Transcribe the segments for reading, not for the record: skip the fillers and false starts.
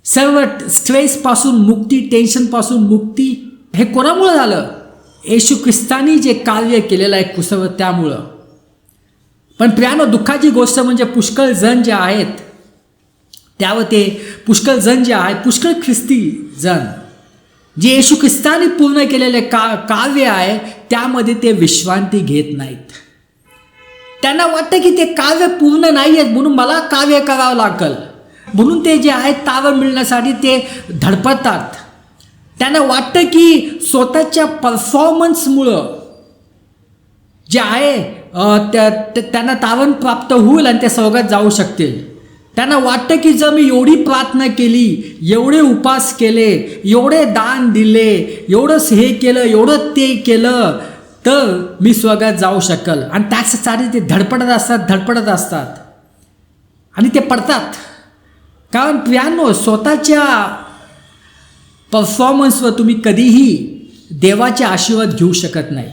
सर्व स्ट्रेसपासून मुक्ती, टेन्शनपासून मुक्ती हे कोणामुळं झालं? येशू ख्रिस्तानी जे कार्य केलेलं आहे कुसावर त्यामुळं. पण प्रियानो, दुःखाची गोष्ट म्हणजे पुष्कळ जण जे आहेत त्यावर ते पुष्कळ जण जे आहेत, पुष्कळ ख्रिस्ती जण जे येशू ख्रिस्तानी पूर्ण केलेले काव्य आहे त्यामध्ये ते विश्रांती घेत नाहीत. त्यांना वाटतं की ते काव्य पूर्ण नाही आहेत म्हणून मला काव्य करावं लागेल, म्हणून ते जे आहेत ताव मिळण्यासाठी ते धडपडतात. त्यांना वाटतं की स्वतःच्या परफॉर्मन्समुळं जे आहे त्यांना तारण प्राप्त होईल आणि ते स्वर्गात जाऊ शकतील. त्यांना वाटतं की जर मी एवढी प्रार्थना केली, एवढे उपास केले, एवढे दान दिले, एवढंच हे केलं, एवढं ते केलं तर मी स्वर्गात जाऊ शकेल. आणि त्यासाठी ते धडपडत असतात आणि ते पडतात. कारण प्रियांनो, स्वतःच्या परफॉर्मन्सवर तुम्ही कधीही देवाचे आशीर्वाद घेऊ शकत नाही.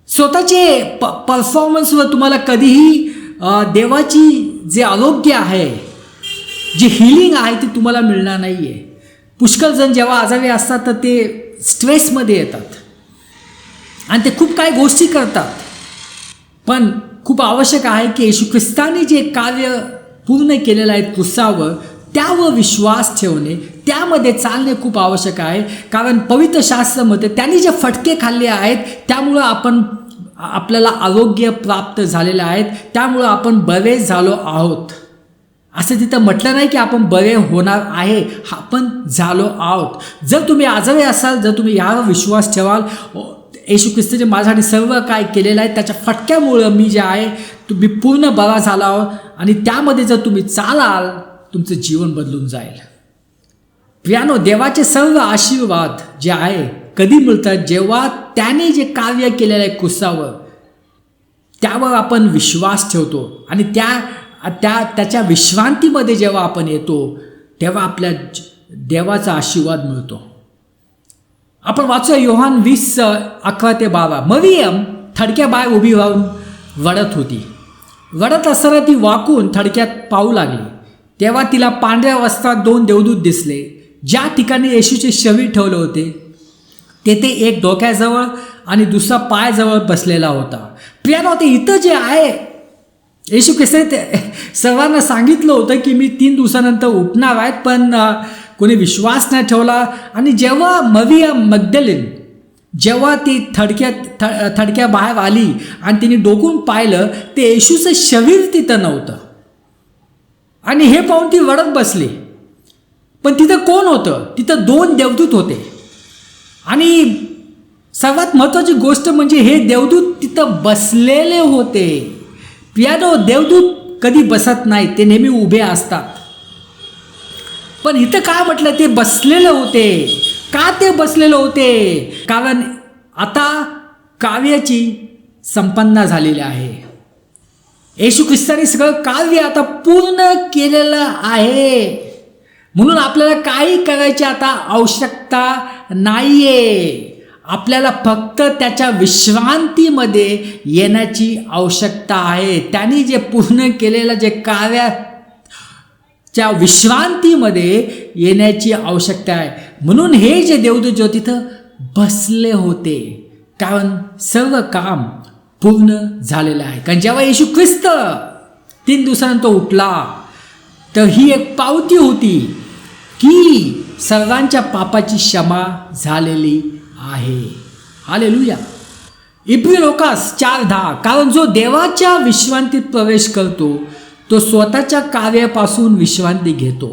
स्वतःचे परफॉर्मन्सवर तुम्हाला कधीही देवाची जे आरोग्य आहे, जे हिलिंग आहे ते तुम्हाला मिळणार नाही आहे. पुष्कळ जण जेव्हा आजारी असतात तर ते स्ट्रेसमध्ये येतात आणि ते खूप काही गोष्टी करतात. पण खूप आवश्यक आहे की येशू ख्रिस्ताने जे कार्य पूर्ण केलेलं आहे क्रूसावर त्यावर विश्वास ठेवणे, त्यामध्ये चालणे खूप आवश्यक आहे. कारण पवित्र शास्त्रामध्ये त्यांनी जे फटके खाल्ले आहेत त्यामुळं आपल्याला आरोग्य प्राप्त झालेलं आहे, त्यामुळं आपण बरे झालो आहोत. असं तिथं म्हटलं नाही की आपण बरे होणार आहे, आपण झालो आहोत. जर तुम्ही आजारी असाल, जर तुम्ही यावर विश्वास ठेवाल, येशू ख्रिस्ताने माझ्यासाठी सर्व काय केलेलं आहे त्याच्या फटक्यामुळं मी जे आहे तुम्ही पूर्ण बरा झाला आहोत आणि त्यामध्ये जर तुम्ही चालाल तुमचं जीवन बदलून जाईल. प्रियानो, देवाचे सर्व आशीर्वाद जे आहे कधी मिळतात? जेव्हा त्याने जे कार्य केलेलं आहे क्रूसावर त्यावर आपण विश्वास ठेवतो आणि त्याच्या विश्रांतीमध्ये जेव्हा आपण येतो तेव्हा आपल्या देवाचा आशीर्वाद मिळतो. आपण वाचूया योहान 20:11-12. मरियम थडक्या बाहेर उभी राहून रडत होती. रडत असताना ती वाकून थडक्यात पाहू लागली. तेव्हा तिला पांढऱ्या वस्त्रात 2 देवदूत दिसले. ज्या ठिकाणी येशूचे शरीर ठेवले होते तेथे एक डोक्याजवळ आणि दुसरा पायाजवळ बसलेला होता. प्रियानो, ते इथं जे आहे येशू ख्रिस्ताने सर्वांना सांगितलं होतं की मी 3 दिवसानंतर उठणार आहेत, पण कोणी विश्वास नाही ठेवला. आणि जेव्हा मरियम मग्दलिन जेव्हा ती थडक्या बाहेर आली आणि तिने डोकून पाहिलं ते येशूचं शरीर तिथं नव्हतं आणि हे पाहून ती रडत बसली. पण तिथं कोण होतं? तिथं 2 देवदूत होते. आणि सर्वात महत्त्वाची गोष्ट म्हणजे हे देवदूत तिथं बसलेले होते. प्रियानो, देवदूत कधी बसत नाही, ते नेहमी उभे असतात. पण इथं काय म्हटलं? ते बसलेले होते. का ते बसलेले होते? कारण आता कार्याची संपन्न झालेली आहे. येशू ख्रिस्ताने सगळं कार्य आता पूर्ण केलेलं आहे म्हणून आपल्याला काही करायची आता आवश्यकता नाहीये. आपल्याला फक्त त्याच्या विश्रांतीमध्ये येण्याची आवश्यकता आहे. त्यांनी जे पूर्ण केलेलं जे कार्याच्या विश्रांतीमध्ये येण्याची आवश्यकता आहे. म्हणून हे जे देवदूत जो तिथं बसले होते, कारण सर्व काम पूर्ण झालेलं आहे. कारण जेव्हा येशू ख्रिस्त 3 दिवसानंतर उठला तर ही एक पावती होती की सर्वांच्या पापाची क्षमा झालेली आहे. हालेलुया. इब्री लोकास 4:10. कारण जो देवाच्या विश्रांतीत प्रवेश करतो तो स्वतःच्या कार्यापासून विश्रांती घेतो.